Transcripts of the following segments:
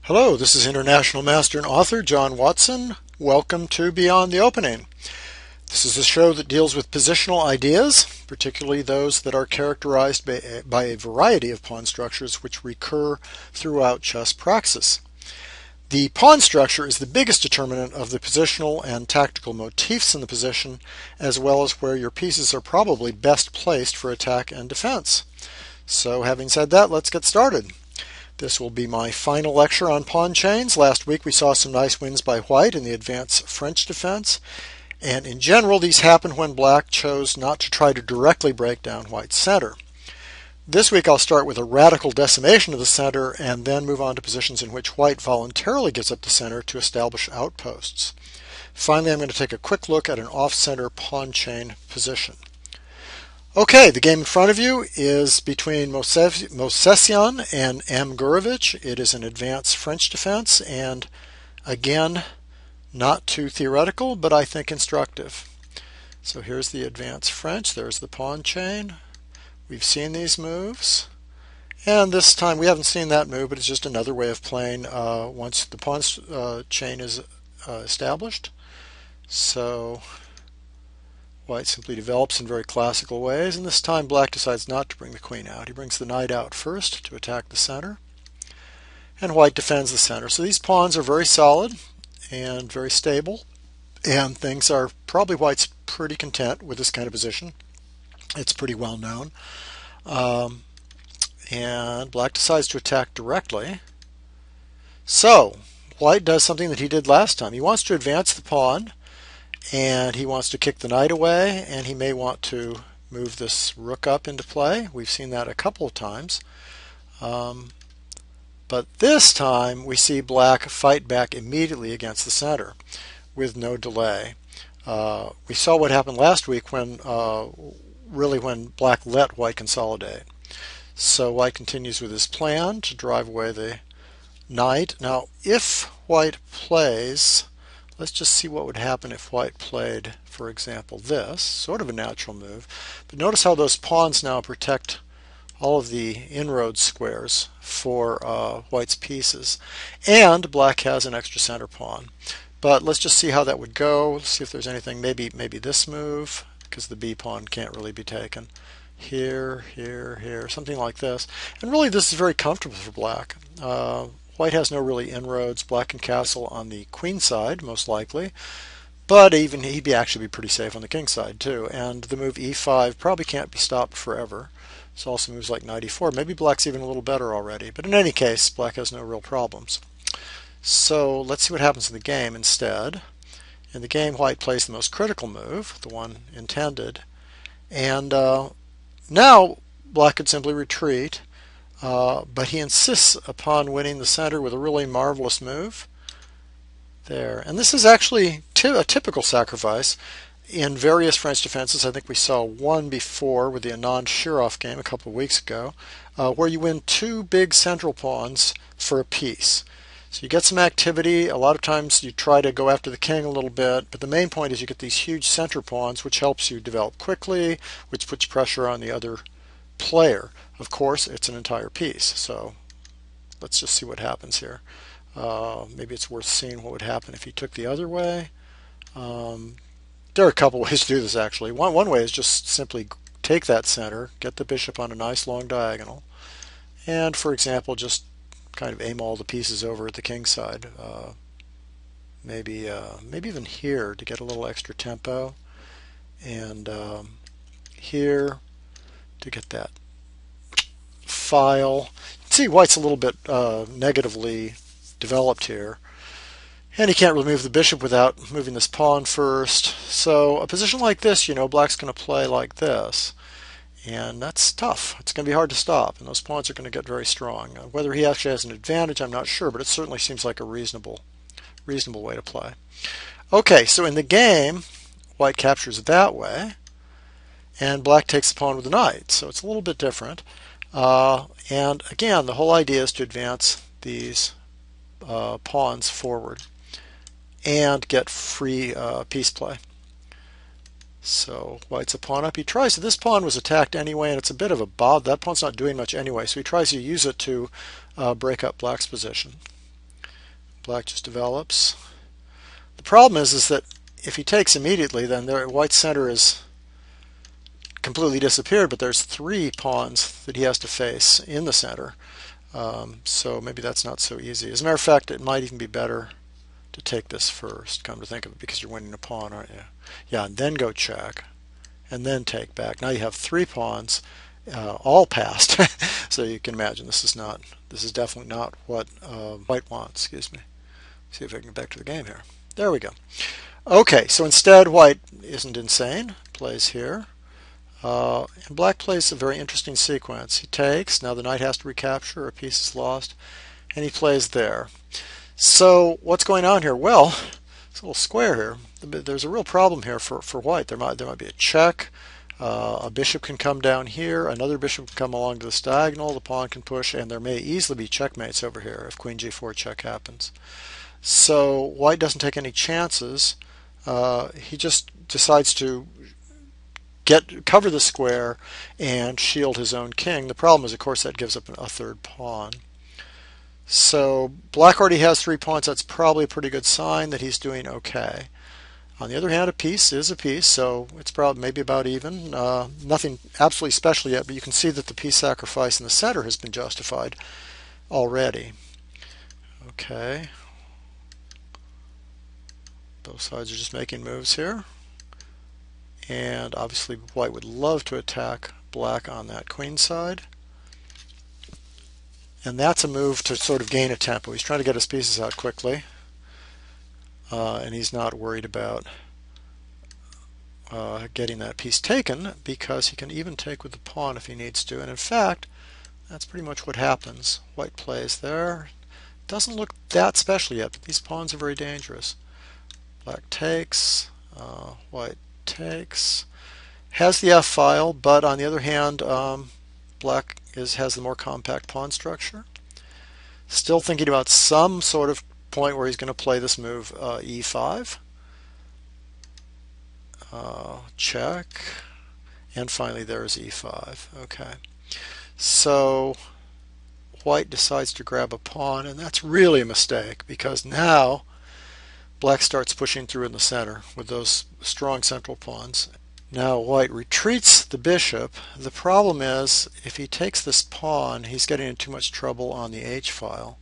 Hello, this is International Master and author John Watson. Welcome to Beyond the Opening. This is a show that deals with positional ideas, particularly those that are characterized by a variety of pawn structures which recur throughout chess praxis. The pawn structure is the biggest determinant of the positional and tactical motifs in the position, as well as where your pieces are probably best placed for attack and defense. So having said that, let's get started. This will be my final lecture on pawn chains. Last week we saw some nice wins by white in the advanced French defense. And in general, these happened when black chose not to try to directly break down white's center. This week I'll start with a radical decimation of the center and then move on to positions in which white voluntarily gives up the center to establish outposts. Finally, I'm going to take a quick look at an off-center pawn chain position. Okay, the game in front of you is between Movsesian and M. Gurevich. It is an advanced French defense, and again, not too theoretical, but I think instructive. So here's the advanced French. There's the pawn chain. We've seen these moves. And this time we haven't seen that move, but it's just another way of playing once the pawn chain is established. So white simply develops in very classical ways, and this time black decides not to bring the queen out. He brings the knight out first to attack the center, and white defends the center. So these pawns are very solid and very stable, and things are probably white's pretty content with this kind of position. It's pretty well known. And black decides to attack directly. So white does something that he did last time. He wants to advance the pawn, and he wants to kick the knight away, and he may want to move this rook up into play. We've seen that a couple of times. But this time we see black fight back immediately against the center with no delay. We saw what happened last week when black let white consolidate. So white continues with his plan to drive away the knight. Now if white plays, let's just see what would happen if white played, for example, this, sort of a natural move. But notice how those pawns now protect all of the inroad squares for white's pieces. And black has an extra center pawn. But let's just see how that would go. Let's see if there's anything, maybe this move, because the b pawn can't really be taken. Here, here, here, something like this. And really this is very comfortable for black. White has no really inroads. Black can castle on the queen side, most likely. But even he'd actually be pretty safe on the king side, too. And the move e5 probably can't be stopped forever. There's also moves like knight e4. Maybe black's even a little better already. But in any case, black has no real problems. So let's see what happens in the game instead. In the game, white plays the most critical move, the one intended. And now black could simply retreat. But he insists upon winning the center with a really marvelous move. There. And this is actually a typical sacrifice in various French defenses. I think we saw one before with the Anand Shirov game a couple of weeks ago, where you win two big central pawns for a piece. So you get some activity. A lot of times you try to go after the king a little bit, but the main point is you get these huge center pawns, which helps you develop quickly, which puts pressure on the other player. Of course, it's an entire piece, so let's just see what happens here. Maybe it's worth seeing what would happen if he took the other way. There are a couple ways to do this, actually. One way is just simply take that center, get the bishop on a nice long diagonal, and, for example, just kind of aim all the pieces over at the king side. Maybe even here to get a little extra tempo, and here to get that file. See, white's a little bit negatively developed here, and he can't really move the bishop without moving this pawn first. So a position like this, black's going to play like this, and that's tough. It's going to be hard to stop, and those pawns are going to get very strong. Whether he actually has an advantage, I'm not sure, but it certainly seems like a reasonable reasonable way to play. Okay, so in the game, white captures it that way, and black takes the pawn with the knight. So it's a little bit different. And again, the whole idea is to advance these pawns forward and get free piece play. So white's a pawn up. He tries to, this pawn was attacked anyway, and it's a bit of a bob. That pawn's not doing much anyway, so he tries to use it to break up black's position. Black just develops. The problem is that if he takes immediately, then white's center is completely disappeared, but there's 3 pawns that he has to face in the center. So maybe that's not so easy. As a matter of fact, it might even be better to take this first, come to think of it, because you're winning a pawn, aren't you? Yeah, and then go check, and then take back. Now you have 3 pawns, all passed. So you can imagine this is definitely not what white wants. Excuse me. See if I can get back to the game here. There we go. Okay, so instead white isn't insane, plays here. And black plays a very interesting sequence. He takes, now the knight has to recapture, a piece is lost, and he plays there. So what's going on here? Well, it's a little square here. There's a real problem here for white. There might be a check. A bishop can come down here. Another bishop can come along to this diagonal. The pawn can push, and there may easily be checkmates over here if queen g4 check happens. So white doesn't take any chances. He just decides to cover the square and shield his own king. The problem is, of course, that gives up a 3rd pawn. So black already has 3 pawns. That's probably a pretty good sign that he's doing okay. On the other hand, a piece is a piece, so it's probably maybe about even. Nothing absolutely special yet, but you can see that the piece sacrifice in the center has been justified already. Okay. Both sides are just making moves here. And obviously white would love to attack black on that queen side. And that's a move to sort of gain a tempo. He's trying to get his pieces out quickly. And he's not worried about getting that piece taken, because he can even take with the pawn if he needs to. And in fact, that's pretty much what happens. White plays there. Doesn't look that special yet, but these pawns are very dangerous. Black takes, white takes, has the f-file, but on the other hand, black has the more compact pawn structure. Still thinking about some sort of point where he's going to play this move e5, check, and finally there's e5. Okay, so white decides to grab a pawn, and that's really a mistake, because now black starts pushing through in the center with those strong central pawns. Now white retreats the bishop. The problem is, if he takes this pawn, he's getting in too much trouble on the h-file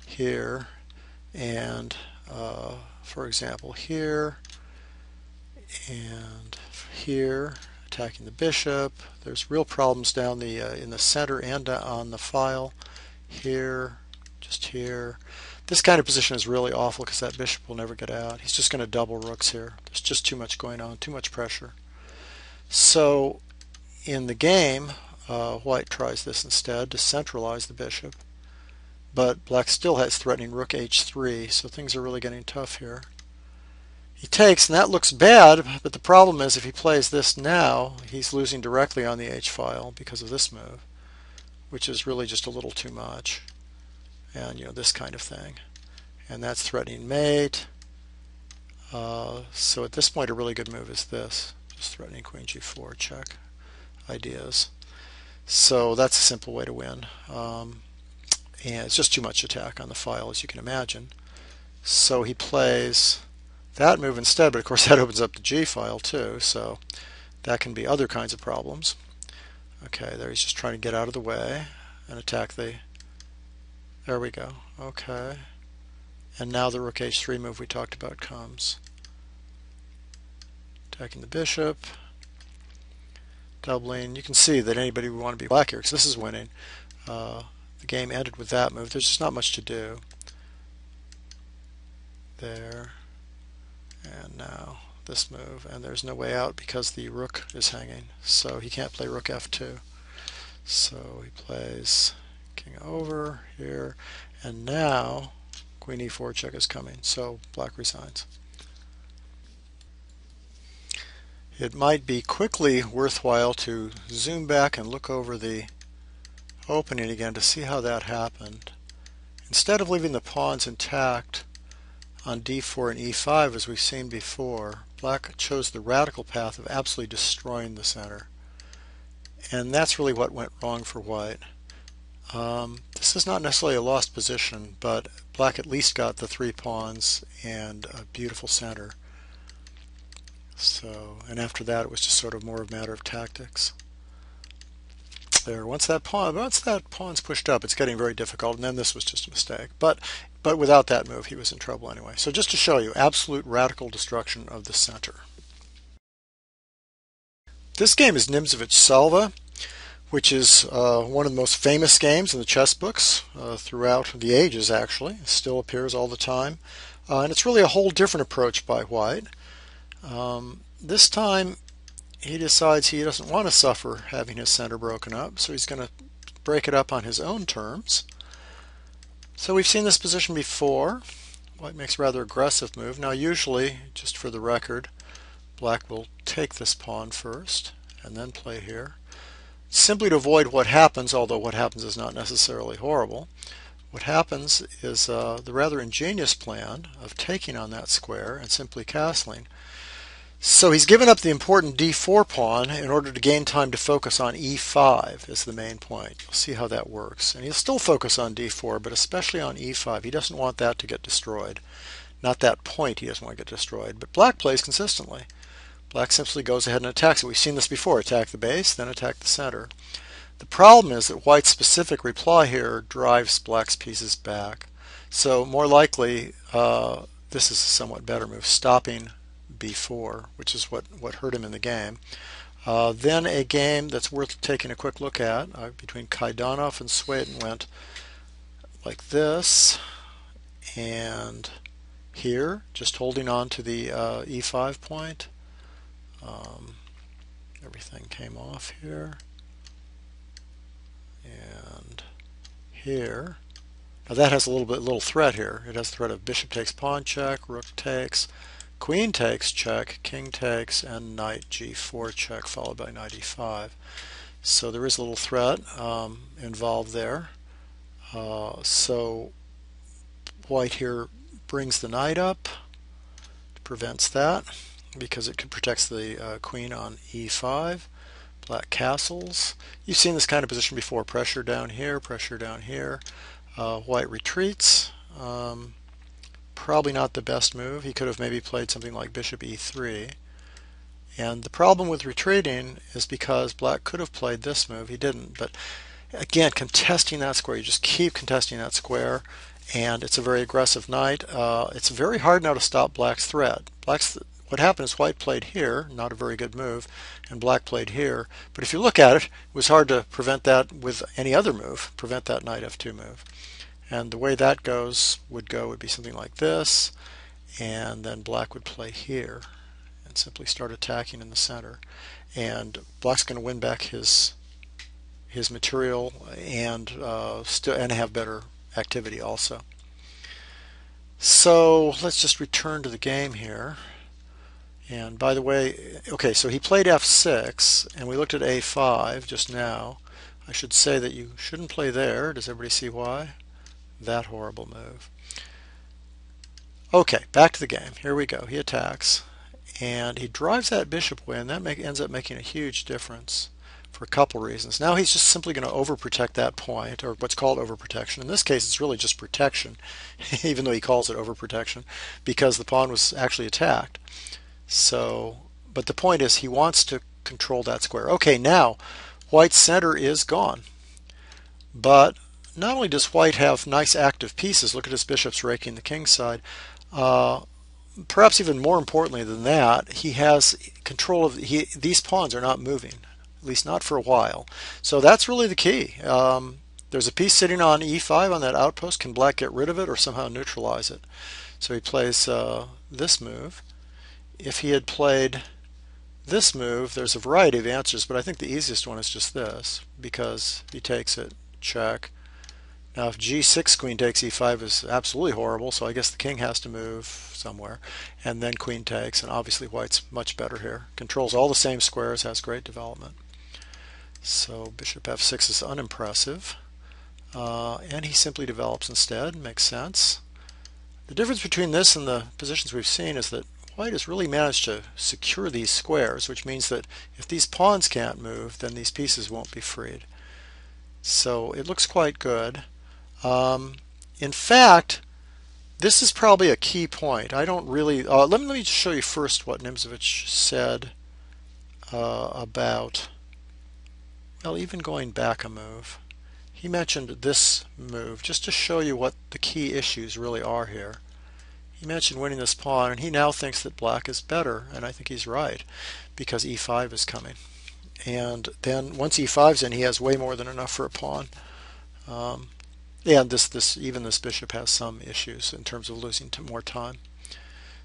here, and for example here and here, attacking the bishop. There's real problems down in the center and on the file here, just here. This kind of position is really awful because that bishop will never get out. He's just going to double rooks here. There's just too much going on, too much pressure. So in the game, white tries this instead to centralize the bishop. But black still has threatening rook h3, so things are really getting tough here. He takes, and that looks bad, but the problem is if he plays this now, he's losing directly on the h-file because of this move, which is really just a little too much. And this kind of thing, and that's threatening mate. So at this point, a really good move is this, just threatening queen g4 check ideas. So that's a simple way to win, and it's just too much attack on the file, as you can imagine. So he plays that move instead, but of course that opens up the g file too, so that can be other kinds of problems. Okay, there he's just trying to get out of the way and attack the. There we go. Okay. And now the rook h3 move we talked about comes. Attacking the bishop. Doubling. You can see that anybody would want to be black here because this is winning. The game ended with that move. There's just not much to do. There. And now this move. And there's no way out because the rook is hanging. So he can't play rook f2. So he plays king over here, and now Queen e4 check is coming, so black resigns. It might be quickly worthwhile to zoom back and look over the opening again to see how that happened. Instead of leaving the pawns intact on d4 and e5 as we've seen before, black chose the radical path of absolutely destroying the center. And that's really what went wrong for white. This is not necessarily a lost position, but black at least got the 3 pawns and a beautiful center. So, and after that it was just sort of more of a matter of tactics. There, once that pawn's pushed up, it's getting very difficult, and then this was just a mistake. But without that move, he was in trouble anyway. So just to show you, absolute radical destruction of the center. This game is Nimzowitsch Salva, which is one of the most famous games in the chess books throughout the ages, actually. It still appears all the time. And it's really a whole different approach by white. This time, he decides he doesn't want to suffer having his center broken up, so he's going to break it up on his own terms. So we've seen this position before. White makes a rather aggressive move. Now usually, just for the record, black will take this pawn first and then play here. Simply to avoid what happens, although what happens is not necessarily horrible. What happens is the rather ingenious plan of taking on that square and simply castling. So he's given up the important d4 pawn in order to gain time to focus on e5 is the main point. You'll see how that works. And he'll still focus on d4, but especially on e5. He doesn't want that to get destroyed. Not that point he doesn't want to get destroyed. But black plays consistently. Black simply goes ahead and attacks it. We've seen this before. Attack the base, then attack the center. The problem is that white's specific reply here drives black's pieces back. So more likely, this is a somewhat better move, stopping b4, which is what hurt him in the game. Then a game that's worth taking a quick look at between Kaidanov and Sweden went like this, and here, just holding on to the e5 point. Everything came off here and here. Now that has a little threat here. It has the threat of bishop takes pawn check, rook takes, queen takes check, king takes, and knight g4 check followed by knight e5. So there is a little threat involved there. So white here brings the knight up, prevents that because it protects the queen on e5. Black castles. You've seen this kind of position before. Pressure down here, pressure down here. White retreats. Probably not the best move. He could have maybe played something like bishop e3. And the problem with retreating is because black could have played this move. He didn't. But again, contesting that square. You just keep contesting that square. And it's a very aggressive knight. It's very hard now to stop black's threat. What happened is white played here, not a very good move, and black played here. But if you look at it, it was hard to prevent that with any other move, prevent that knight f2 move. And the way that would be something like this, and then black would play here and simply start attacking in the center. And black's going to win back his material and have better activity also. So let's just return to the game here. And by the way, okay, so he played f6, and we looked at a5 just now. I should say that you shouldn't play there. Does everybody see why? That horrible move. Okay, back to the game. Here we go. He attacks, and he drives that bishop away, and that ends up making a huge difference for a couple reasons. Now he's just simply going to overprotect that point, or what's called overprotection. In this case, it's really just protection, even though he calls it overprotection, because the pawn was actually attacked. So, but the point is he wants to control that square. Okay, now white's center is gone. But not only does white have nice active pieces, look at his bishops raking the king side, perhaps even more importantly than that, he has control of, these pawns are not moving, at least not for a while. So that's really the key. There's a piece sitting on e5 on that outpost. Can black get rid of it or somehow neutralize it? So he plays this move. If he had played this move, there's a variety of answers, but I think the easiest one is just this, because he takes it, check, Now if g6 queen takes e5 is absolutely horrible, so I guess the king has to move somewhere. And then queen takes, and obviously white's much better here. Controls all the same squares, has great development. So bishop f6 is unimpressive. And he simply develops instead. Makes sense. The difference between this and the positions we've seen is that white has really managed to secure these squares, which means that if these pawns can't move, then these pieces won't be freed. So it looks quite good. In fact, this is probably a key point. I don't really... let me just show you first what Nimzowitsch said about... Well, even going back a move. He mentioned this move just to show you what the key issues really are here. He mentioned winning this pawn, and he now thinks that black is better, and I think he's right, because e5 is coming. And then once e5's in, he has way more than enough for a pawn. And even this bishop has some issues in terms of losing more time.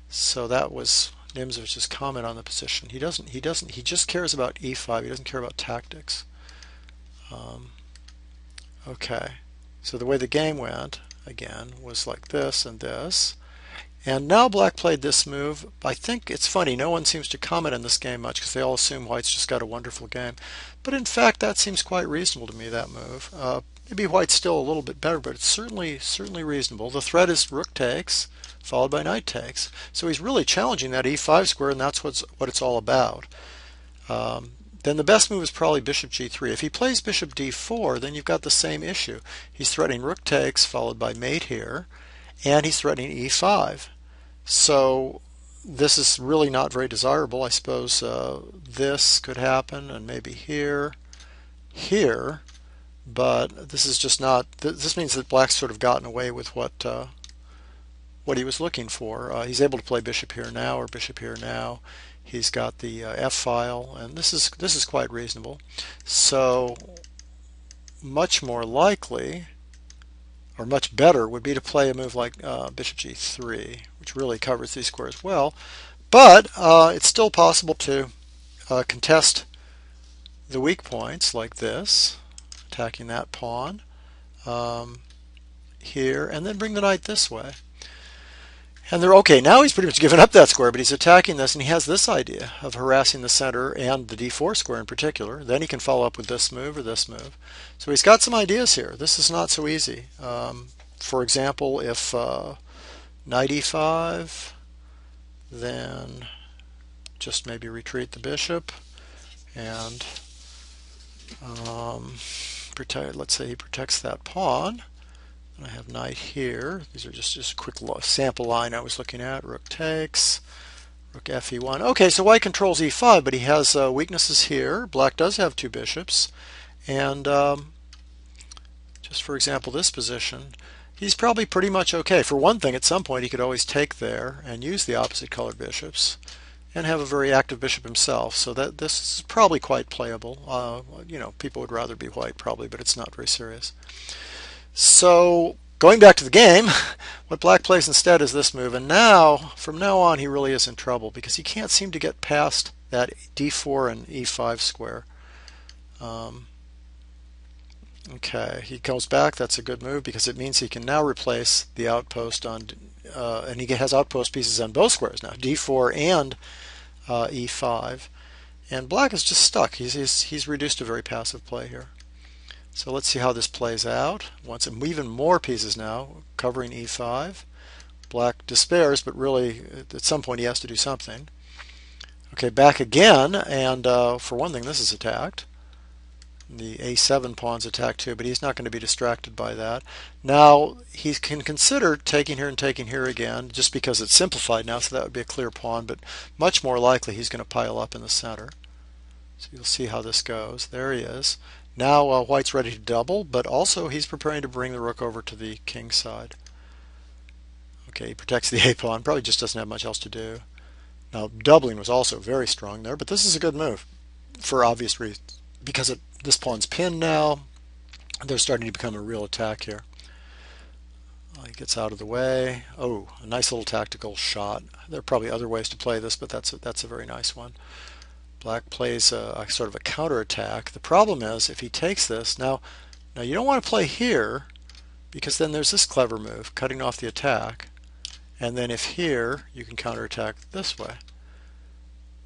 So that was Nimzovich's comment on the position. He just cares about e5. He doesn't care about tactics. Okay, so the way the game went, again, was like this and this. And now black played this move. I think it's funny, no one seems to comment on this game much because they all assume white's just got a wonderful game. But in fact, that seems quite reasonable to me, that move. Maybe white's still a little bit better, but it's certainly reasonable. The threat is rook takes, followed by knight takes. So he's really challenging that e5 square, and that's what it's all about. Then the best move is probably bishop g3. If he plays bishop d4, then you've got the same issue. He's threatening rook takes, followed by mate here, and he's threatening e5. So this is really not very desirable. I suppose this could happen, and maybe here, but this is just not. This means that black's sort of gotten away with what he was looking for. He's able to play bishop here now or bishop here now. He's got the f file, and this is quite reasonable. So much more likely, or much better, would be to play a move like bishop g3, which really covers these squares well. But it's still possible to contest the weak points like this, attacking that pawn here, and then bring the knight this way. And they're okay. Now he's pretty much given up that square, but he's attacking this, and he has this idea of harassing the center and the d4 square in particular. Then he can follow up with this move or this move. So he's got some ideas here. This is not so easy. For example, if knight e5, then just maybe retreat the bishop and let's say he protects that pawn. I have knight here. These are just a quick sample line I was looking at. Rook takes, rook fe1. Okay, so white controls e5, but he has weaknesses here. Black does have two bishops. And just for example, this position, he's probably pretty much okay. For one thing, at some point, he could always take there and use the opposite colored bishops and have a very active bishop himself. So that this is probably quite playable. You know, people would rather be white probably, but it's not very serious. So going back to the game, what black plays instead is this move. And now, from now on, he really is in trouble because he can't seem to get past that d4 and e5 square. Okay, he goes back. That's a good move because it means he can now replace the outpost on, and he has outpost pieces on both squares now, d4 and e5. And black is just stuck. He's reduced to very passive play here. So let's see how this plays out. Wants even more pieces now, covering e5. Black despairs, but really at some point he has to do something. Okay, back again, and for one thing, this is attacked. The a7 pawn's attacked too, but he's not going to be distracted by that. Now he can consider taking here and taking here again, just because it's simplified now, so that would be a clear pawn, but much more likely he's going to pile up in the center. So you'll see how this goes. There he is. Now white's ready to double, but also he's preparing to bring the rook over to the king side. Okay, he protects the a pawn, probably just doesn't have much else to do. Now doubling was also very strong there, but this is a good move for obvious reasons. Because this pawn's pinned now, they're starting to become a real attack here. He gets out of the way. Oh, a nice little tactical shot. There are probably other ways to play this, but that's a very nice one. Black plays a sort of a counterattack. The problem is if he takes this, now you don't want to play here because then there's this clever move, cutting off the attack, and then if here, you can counterattack this way,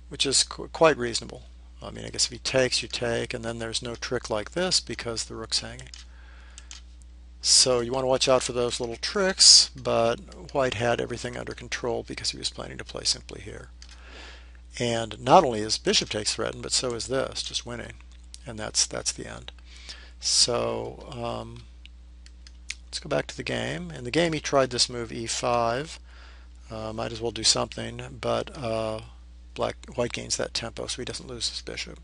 which is quite reasonable. I mean, I guess if he takes, you take, and then there's no trick like this because the rook's hanging. So you want to watch out for those little tricks, but white had everything under control because he was planning to play simply here. And not only is bishop takes threatened, but so is this, just winning. And that's the end. So let's go back to the game. In the game he tried this move e5. Might as well do something, but white gains that tempo so he doesn't lose his bishop.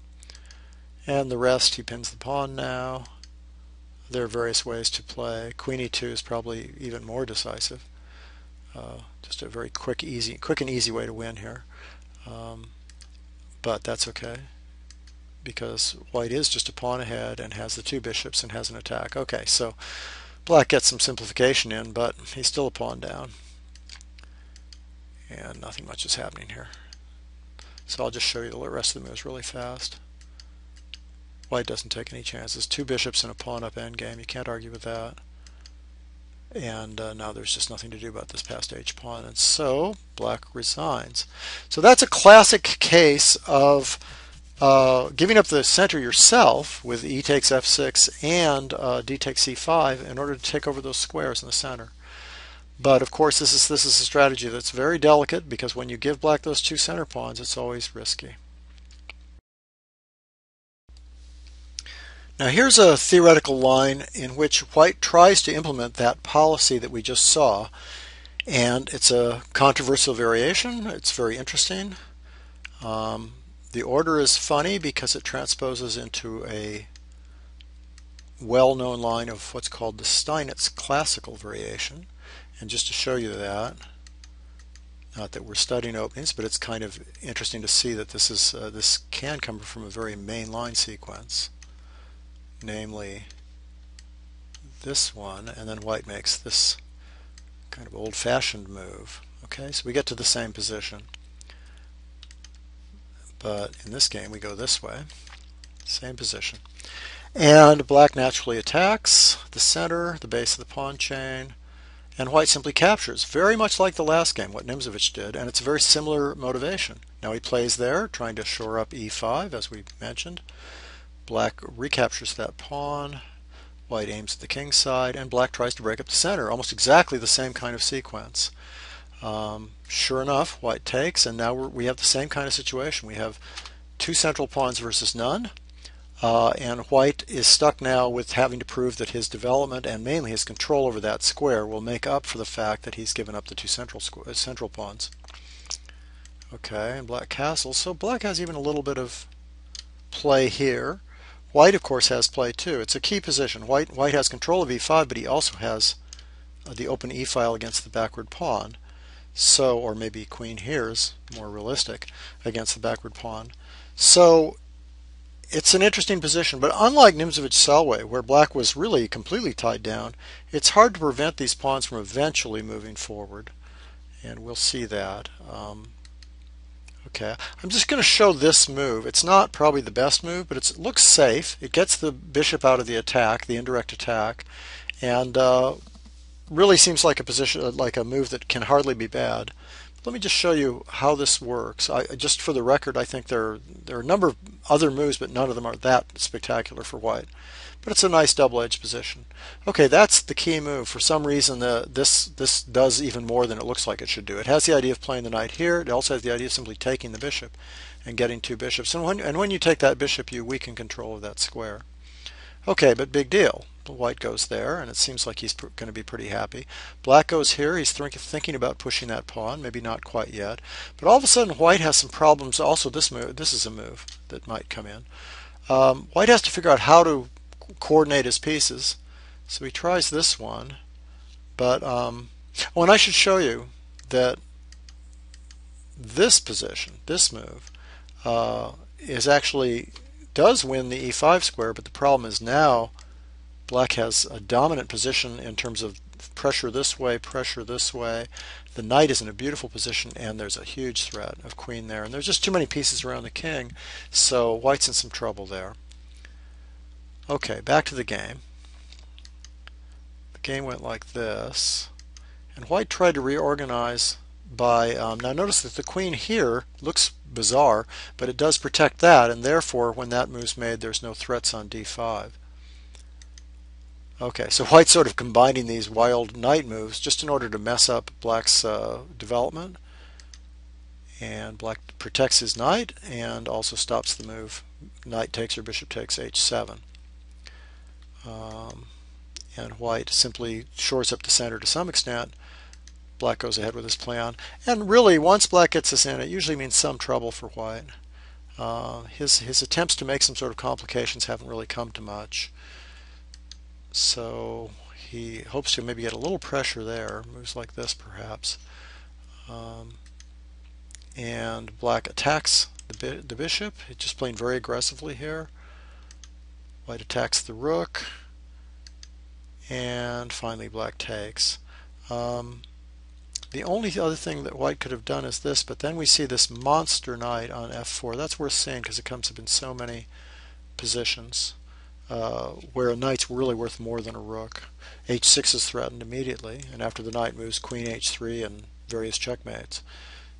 And the rest, he pins the pawn now. There are various ways to play. Queen e2 is probably even more decisive. Just a very quick and easy way to win here. But that's okay, because white is just a pawn ahead and has the two bishops and has an attack. Okay, so black gets some simplification in, but he's still a pawn down. And nothing much is happening here. So I'll just show you the rest of the moves really fast. White doesn't take any chances. Two bishops and a pawn up endgame. You can't argue with that. And now there's just nothing to do about this passed h pawn. And so black resigns. So that's a classic case of giving up the center yourself with e takes f6 and d takes c5 in order to take over those squares in the center. But of course this is a strategy that's very delicate, because when you give black those two center pawns, it's always risky. Now here's a theoretical line in which white tries to implement that policy that we just saw, and it's a controversial variation. It's very interesting. The order is funny because it transposes into a well-known line of what's called the Steinitz classical variation. And just to show you that, not that we're studying openings, but it's kind of interesting to see that this can come from a very main line sequence, namely this one, and then white makes this kind of old-fashioned move. Okay, so we get to the same position, but in this game we go this way, same position, and black naturally attacks the center, the base of the pawn chain, and white simply captures, very much like the last game, what Nimzowitsch did, and it's a very similar motivation. Now he plays there, trying to shore up e5, as we mentioned. Black recaptures that pawn, white aims at the king side, and black tries to break up the center, almost exactly the same kind of sequence. Sure enough, white takes, and now we have the same kind of situation. We have two central pawns versus none. And white is stuck now with having to prove that his development and mainly his control over that square will make up for the fact that he's given up the two central pawns. Okay, and black castles. So black has even a little bit of play here. White, of course, has play too. It's a key position. White has control of e5, but he also has the open e file against the backward pawn. So, or maybe queen here is more realistic against the backward pawn. So it's an interesting position, but unlike Nimzowitsch-Selway, where black was really completely tied down, it's hard to prevent these pawns from eventually moving forward, and we'll see that. Okay, I'm just going to show this move. It's not probably the best move, but it looks safe. It gets the bishop out of the attack, the indirect attack, and really seems like a position, like a move that can hardly be bad. Let me just show you how this works. Just for the record, I think there are a number of other moves, but none of them are that spectacular for white. But it's a nice double-edged position. Okay, that's the key move. For some reason, this does even more than it looks like it should do. It has the idea of playing the knight here. It also has the idea of simply taking the bishop and getting two bishops. And when you take that bishop, you weaken control of that square. Okay, but big deal. White goes there, and it seems like he's going to be pretty happy. Black goes here. He's thinking about pushing that pawn, maybe not quite yet. But all of a sudden, white has some problems. Also, this is a move that might come in. White has to figure out how to coordinate his pieces. So he tries this one. But, oh, and I should show you that this position, this move, is actually does win the e5 square, but the problem is now black has a dominant position in terms of pressure this way, pressure this way. The knight is in a beautiful position, and there's a huge threat of queen there. And there's just too many pieces around the king, so white's in some trouble there. Okay, back to the game. The game went like this, and white tried to reorganize by, now notice that the queen here looks bizarre, but it does protect that, and therefore when that move's made there's no threats on d5. Okay, so white's sort of combining these wild knight moves just in order to mess up black's development. And black protects his knight and also stops the move knight takes or bishop takes h7. And white simply shores up the center to some extent. Black goes ahead with his plan. And really, once black gets this in, it usually means some trouble for white. His attempts to make some sort of complications haven't really come to much. So he hopes to maybe get a little pressure there, moves like this perhaps. And black attacks the bishop, just playing very aggressively here. White attacks the rook, and finally black takes. The only other thing that white could have done is this, but then we see this monster knight on f4. That's worth seeing because it comes up in so many positions where a knight's really worth more than a rook. h6 is threatened immediately, and after the knight moves, queen h3 and various checkmates.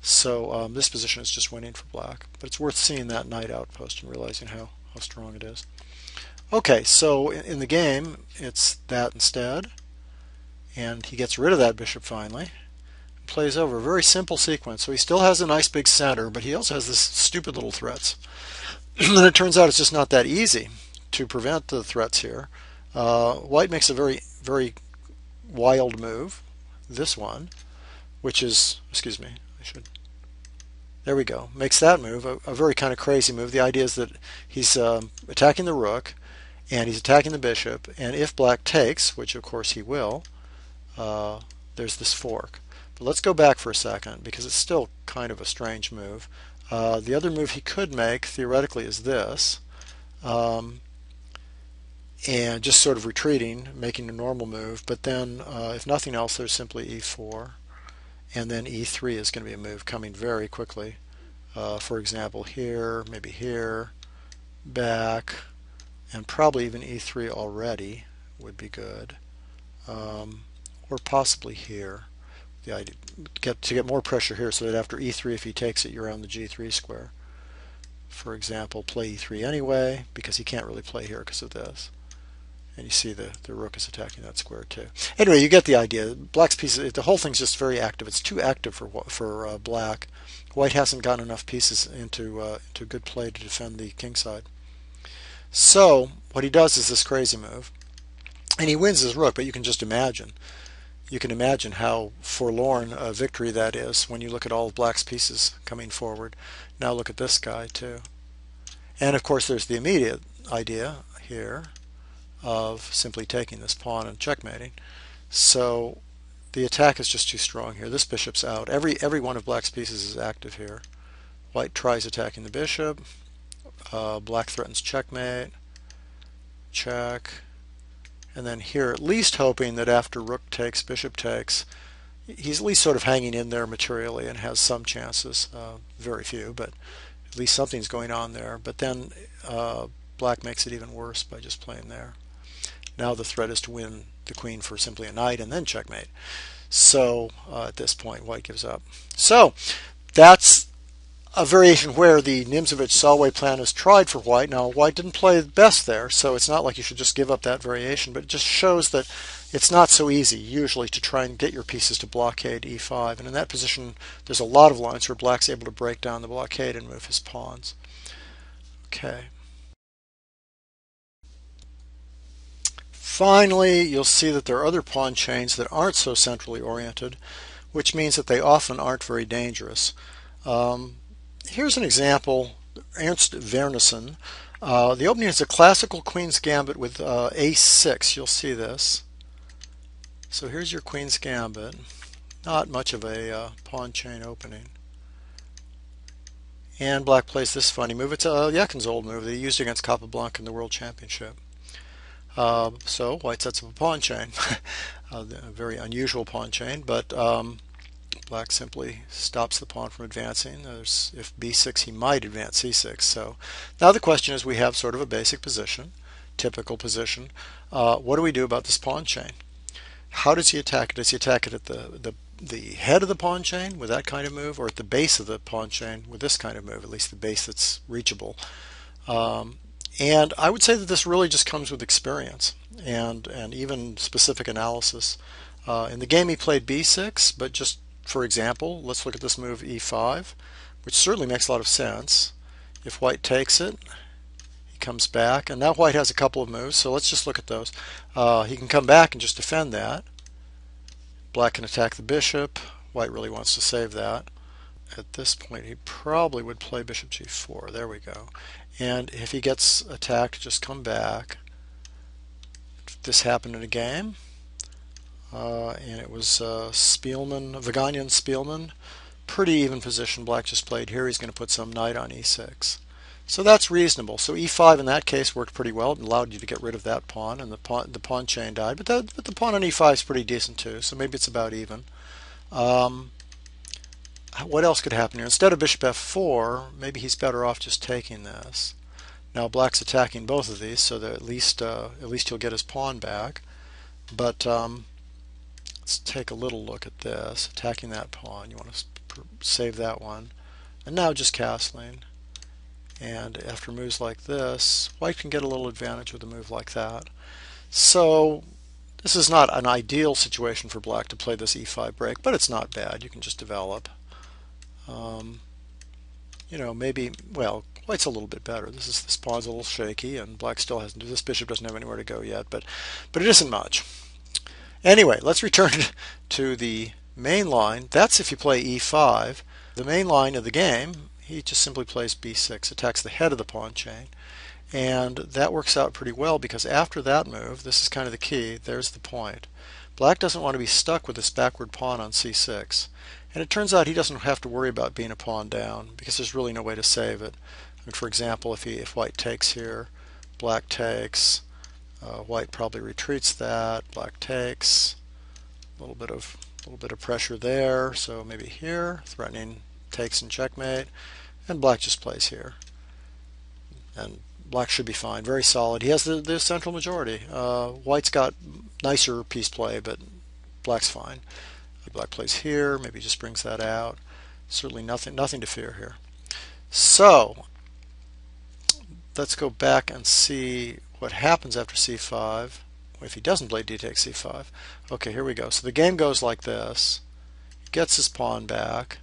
So this position is just winning for black, but it's worth seeing that knight outpost and realizing how strong it is. Okay, so in the game it's that instead, and he gets rid of that bishop finally. Plays over a very simple sequence. So he still has a nice big center, but he also has this stupid little threats. And it turns out it's just not that easy to prevent the threats here. White makes a very, very wild move, this one, which is, excuse me, there we go, makes that move, a very kind of crazy move. The idea is that he's attacking the rook, and he's attacking the bishop, and if black takes, which of course he will, there's this fork. But let's go back for a second because it's still kind of a strange move. The other move he could make theoretically is this, and just sort of retreating, making a normal move, but then if nothing else there's simply e4, and then e3 is going to be a move coming very quickly. For example, here, maybe here, back, and probably even e3 already would be good, or possibly here. The idea to get more pressure here so that after e3, if he takes it, you're on the g3 square. For example, play e3 anyway, because he can't really play here because of this. And you see the rook is attacking that square too. Anyway, you get the idea. Black's piece, the whole thing's just very active. It's too active for black. White hasn't gotten enough pieces into good play to defend the king side. So what he does is this crazy move, and he wins his rook. But you can just imagine. You can imagine how forlorn a victory that is when you look at all of black's pieces coming forward. Now look at this guy too. And of course there's the immediate idea here of simply taking this pawn and checkmating. So the attack is just too strong here. This bishop's out. Every one of black's pieces is active here. White tries attacking the bishop. Black threatens checkmate. Check. And then here, at least hoping that after rook takes, bishop takes, he's at least sort of hanging in there materially and has some chances. Very few, but at least something's going on there. But then black makes it even worse by just playing there. Now the threat is to win the queen for simply a knight and then checkmate. So at this point, white gives up. So that's a variation where the Nimzowitsch-Solway plan is tried for white. Now, white didn't play the best there, so it's not like you should just give up that variation, but it just shows that it's not so easy, usually, to try and get your pieces to blockade e5. And in that position, there's a lot of lines where black's able to break down the blockade and move his pawns. Okay. Finally, you'll see that there are other pawn chains that aren't so centrally oriented, which means that they often aren't very dangerous. Here's an example, Ernst Vernessen. The opening is a classical queen's gambit with ace6. You'll see this. So here's your queen's gambit. Not much of a pawn chain opening. And black plays this funny move. It's a Jekins old move that he used against Capablanca in the World Championship. So white sets up a pawn chain. A very unusual pawn chain, but black simply stops the pawn from advancing. If b6, he might advance c6. So now the question is, we have sort of a basic position, typical position. What do we do about this pawn chain? How does he attack it? Does he attack it at the head of the pawn chain with that kind of move, or at the base of the pawn chain with this kind of move, at least the base that's reachable? And I would say that this really just comes with experience and even specific analysis. In the game he played b6, but just for example, let's look at this move e5, which certainly makes a lot of sense. If white takes it, he comes back, and now white has a couple of moves, so let's just look at those. He can come back and just defend that. Black can attack the bishop. White really wants to save that. At this point, he probably would play bishop g4. There we go. And if he gets attacked, just come back. This happened in a game, and it was Spielman, Vaganian Spielman. Pretty even position Black just played here. He's going to put some knight on e6. So that's reasonable. So e5 in that case worked pretty well. It allowed you to get rid of that pawn, and the pawn chain died. But the pawn on e5 is pretty decent too. So maybe it's about even. What else could happen here? Instead of bishop f4, maybe he's better off just taking this. Now Black's attacking both of these, so that at least he'll get his pawn back. But let's take a little look at this. Attacking that pawn. You want to save that one. And now just castling. And after moves like this, white can get a little advantage with a move like that. So this is not an ideal situation for Black to play this e5 break, but it's not bad. You can just develop. You know, maybe, well, white's a little bit better. This pawn's a little shaky, and Black still hasn't. This bishop doesn't have anywhere to go yet, but it isn't much. Anyway, let's return to the main line. That's if you play e5. The main line of the game, he just simply plays b6, attacks the head of the pawn chain. And that works out pretty well because after that move, this is kind of the key, there's the point. Black doesn't want to be stuck with this backward pawn on c6. And it turns out he doesn't have to worry about being a pawn down because there's really no way to save it. I mean, for example, if white takes here, Black takes, white probably retreats that, Black takes, a little bit of pressure there, so maybe here, threatening takes and checkmate, and Black just plays here. And Black should be fine, very solid. He has the central majority. White's got nicer piece play, but Black's fine. Black plays here, maybe just brings that out. Certainly nothing to fear here. So let's go back and see what happens after c5 if he doesn't play d takes c5. Okay, here we go. So the game goes like this. He gets his pawn back,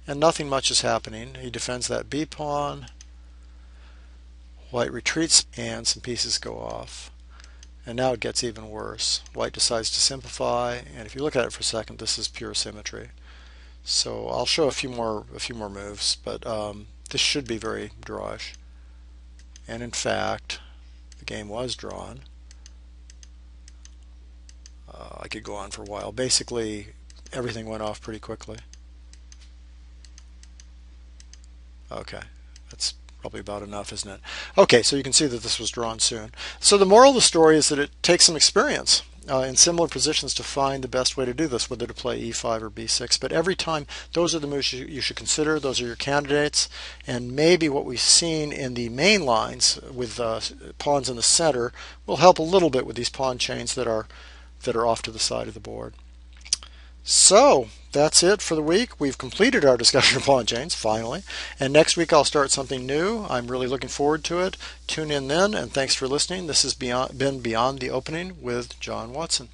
and nothing much is happening. He defends that b pawn. White retreats, and some pieces go off. And now it gets even worse. White decides to simplify, and if you look at it for a second, this is pure symmetry. So I'll show a few more moves, but this should be very drawish. And in fact, the game was drawn. I could go on for a while. Basically, everything went off pretty quickly. Okay, that's probably about enough, isn't it? Okay, so you can see that this was drawn soon. So the moral of the story is that it takes some experience in similar positions to find the best way to do this, whether to play e5 or b6. But every time, those are the moves you should consider. Those are your candidates. And maybe what we've seen in the main lines with pawns in the center will help a little bit with these pawn chains that are off to the side of the board. So that's it for the week. We've completed our discussion of pawn chains, finally. And next week I'll start something new. I'm really looking forward to it. Tune in then, and thanks for listening. This has been Beyond the Opening with John Watson.